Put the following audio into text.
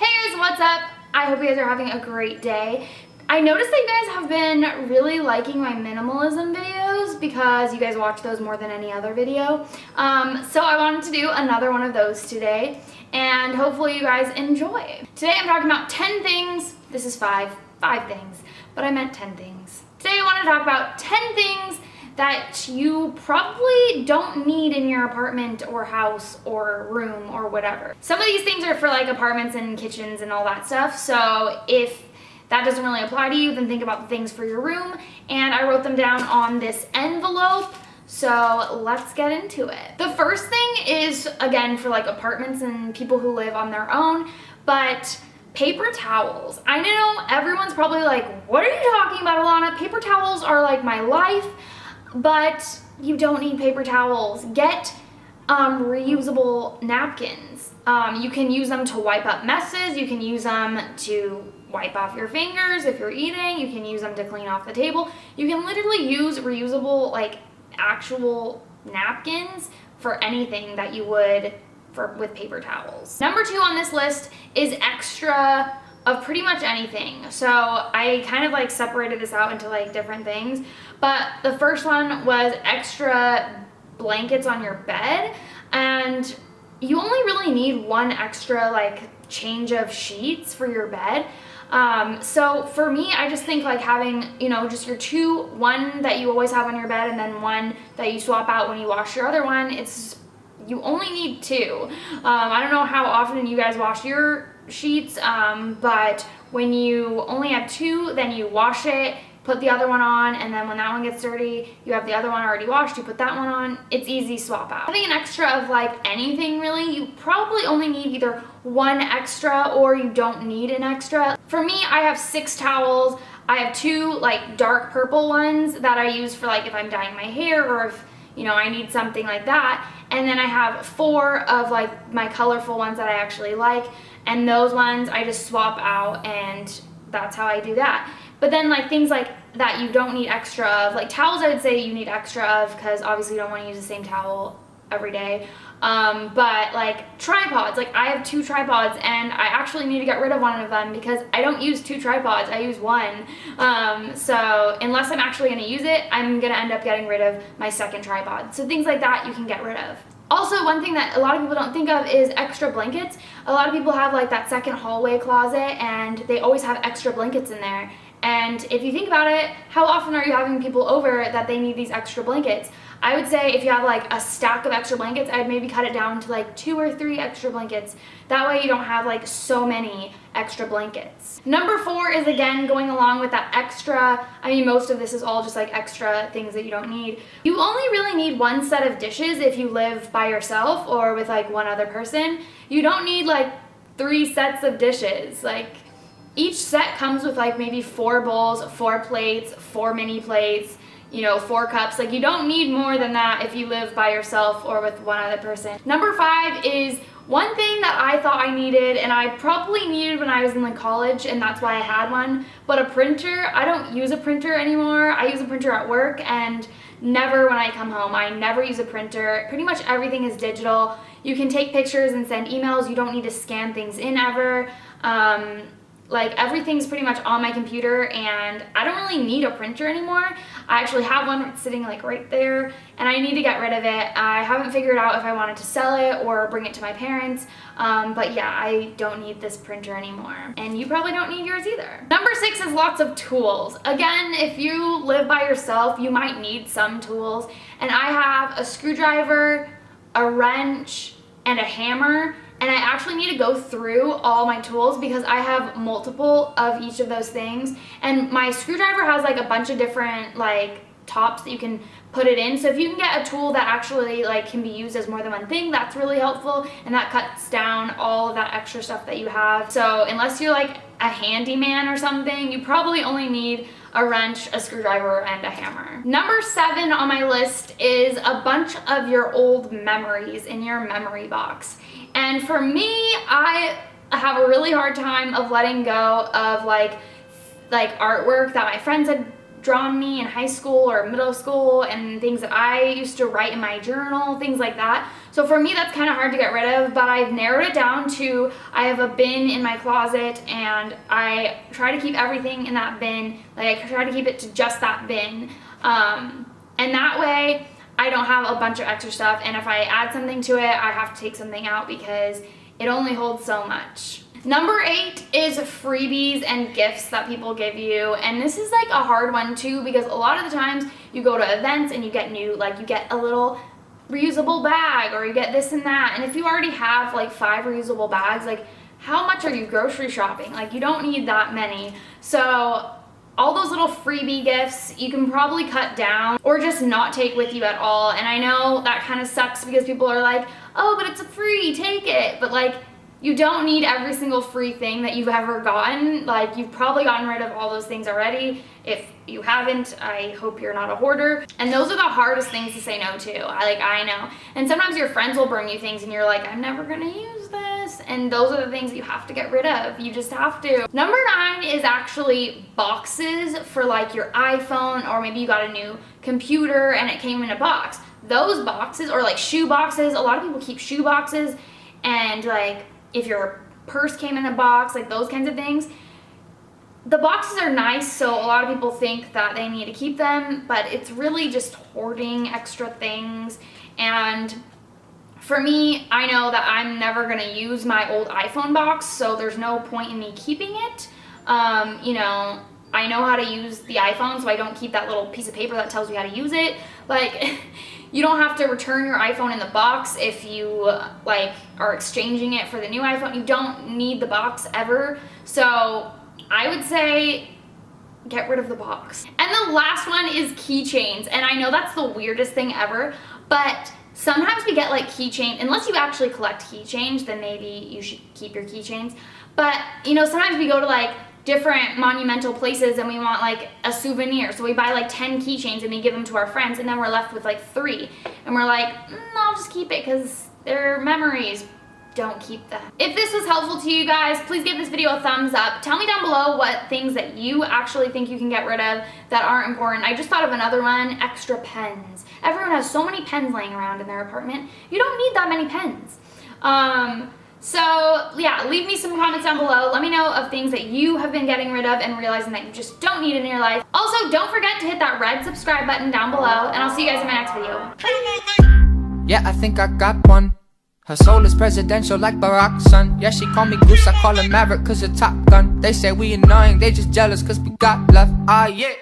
Hey guys, what's up? I hope you guys are having a great day. I noticed that you guys have been really liking my minimalism videos because you guys watch those more than any other video. So I wanted to do another one of those today, and hopefully you guys enjoy. Today I'm talking about 10 things. This is five things, but I meant 10 things. Today I want to talk about 10 things that you probably don't need in your apartment or house or room or whatever. Some of these things are for like apartments and kitchens and all that stuff, so if that doesn't really apply to you, then think about the things for your room, and I wrote them down on this envelope, so let's get into it. The first thing is, again, for like apartments and people who live on their own, but paper towels. I know everyone's probably like, what are you talking about, Alana? Paper towels are like my life. But you don't need paper towels. Get reusable napkins. You can use them to wipe up messes. You can use them to wipe off your fingers if you're eating. You can use them to clean off the table. You can literally use reusable, like, actual napkins for anything that you would with paper towels. Number 2 on this list is extra of pretty much anything. So I kind of like separated this out into like different things, but the first one was extra blankets on your bed, and you only really need one extra like change of sheets for your bed. So for me, I just think like having, you know, just your one that you always have on your bed and then one that you swap out when you wash your other one, you only need 2. I don't know how often you guys wash your sheets, but when you only have 2, then you wash it, put the other one on, and then when that one gets dirty, you have the other one already washed, you put that one on. It's easy swap out. Having an extra of like anything really, you probably only need either one extra or you don't need an extra. For me, I have 6 towels. I have 2 like dark purple ones that I use for like if I'm dyeing my hair or if, you know, I need something like that. And then I have 4 of like my colorful ones that I actually like, and those ones I just swap out, and that's how I do that. But then like things like that you don't need extra of, like towels I would say you need extra of because obviously you don't want to use the same towel every day. But like tripods, like I have 2 tripods and I actually need to get rid of one of them because I don't use 2 tripods, I use 1. So unless I'm actually going to use it, I'm going to end up getting rid of my second tripod. So things like that you can get rid of. Also, one thing that a lot of people don't think of is extra blankets. A lot of people have like that second hallway closet and they always have extra blankets in there. And if you think about it, how often are you having people over that they need these extra blankets? I would say if you have like a stack of extra blankets, I'd maybe cut it down to like 2 or 3 extra blankets. That way you don't have like so many extra blankets. Number 4 is again going along with that extra. I mean, most of this is all just like extra things that you don't need. You only really need 1 set of dishes if you live by yourself or with like one other person. You don't need like 3 sets of dishes. Like each set comes with like maybe 4 bowls, 4 plates, 4 mini plates, you know, 4 cups. Like you don't need more than that if you live by yourself or with one other person. Number 5 is one thing that I thought I needed, and I probably needed when I was in like college, and that's why I had one, but a printer. I don't use a printer anymore. I use a printer at work and never when I come home. I never use a printer. Pretty much everything is digital. You can take pictures and send emails. You don't need to scan things in ever. Like everything's pretty much on my computer, and I don't really need a printer anymore. I actually have one sitting like right there, and I need to get rid of it. I haven't figured out if I wanted to sell it or bring it to my parents, but yeah, I don't need this printer anymore, and you probably don't need yours either. Number 6 is lots of tools. Again, if you live by yourself, you might need some tools, and I have a screwdriver, a wrench, and a hammer. And I actually need to go through all my tools because I have multiple of each of those things. And my screwdriver has like a bunch of different like tops that you can put it in. So if you can get a tool that actually like can be used as more than one thing, that's really helpful, and that cuts down all of that extra stuff that you have. So unless you're like a handyman or something, you probably only need a wrench, a screwdriver, and a hammer. Number 7 on my list is a bunch of your old memories in your memory box. And for me, I have a really hard time of letting go of like artwork that my friends had drawn me in high school or middle school, and things that I used to write in my journal, things like that. So for me, that's kind of hard to get rid of, but I've narrowed it down to, I have a bin in my closet and I try to keep everything in that bin. Like I try to keep it to just that bin. And that way I don't have a bunch of extra stuff. And if I add something to it, I have to take something out because it only holds so much. Number 8 is freebies and gifts that people give you. And this is like a hard one too, because a lot of the times you go to events and you get new, like you get a little reusable bag or you get this and that. And if you already have like 5 reusable bags, like how much are you grocery shopping? Like you don't need that many. So all those little freebie gifts you can probably cut down or just not take with you at all. And I know that kind of sucks because people are like, oh, but it's free, take it. But like, you don't need every single free thing that you've ever gotten. Like you've probably gotten rid of all those things already. If you haven't, I hope you're not a hoarder. And those are the hardest things to say no to. I know. And sometimes your friends will bring you things and you're like, I'm never gonna use this. And those are the things you have to get rid of. You just have to. Number 9 is actually boxes for like your iPhone, or maybe you got a new computer and it came in a box. Those boxes, or like shoe boxes, a lot of people keep shoe boxes, and like if your purse came in a box, like those kinds of things. The boxes are nice, so a lot of people think that they need to keep them, but it's really just hoarding extra things. And for me, I know that I'm never gonna use my old iPhone box, so there's no point in me keeping it. You know, I know how to use the iPhone, so I don't keep that little piece of paper that tells you how to use it. Like, you don't have to return your iPhone in the box if you like are exchanging it for the new iPhone. You don't need the box ever. So I would say get rid of the box. And the last one is keychains. And I know that's the weirdest thing ever, but sometimes we get like keychains, unless you actually collect keychains, then maybe you should keep your keychains. But you know, sometimes we go to like different monumental places and we want like a souvenir, so we buy like 10 keychains and we give them to our friends, and then we're left with like 3 and we're like, I'll just keep it because they're memories. Don't keep them. If this was helpful to you guys, please give this video a thumbs up. Tell me down below what things that you actually think you can get rid of that aren't important. I just thought of another one: extra pens. Everyone has so many pens laying around in their apartment. You don't need that many pens. So yeah, leave me some comments down below. Let me know of things that you have been getting rid of and realizing that you just don't need in your life. Also, don't forget to hit that red subscribe button down below, and I'll see you guys in my next video. Bye. Yeah, I think I got one. Her soul is presidential like Barack's son. Yeah, she call me Goose, I call her Maverick cause her Top Gun. They say we annoying, they just jealous cause we got love. Ah, yeah.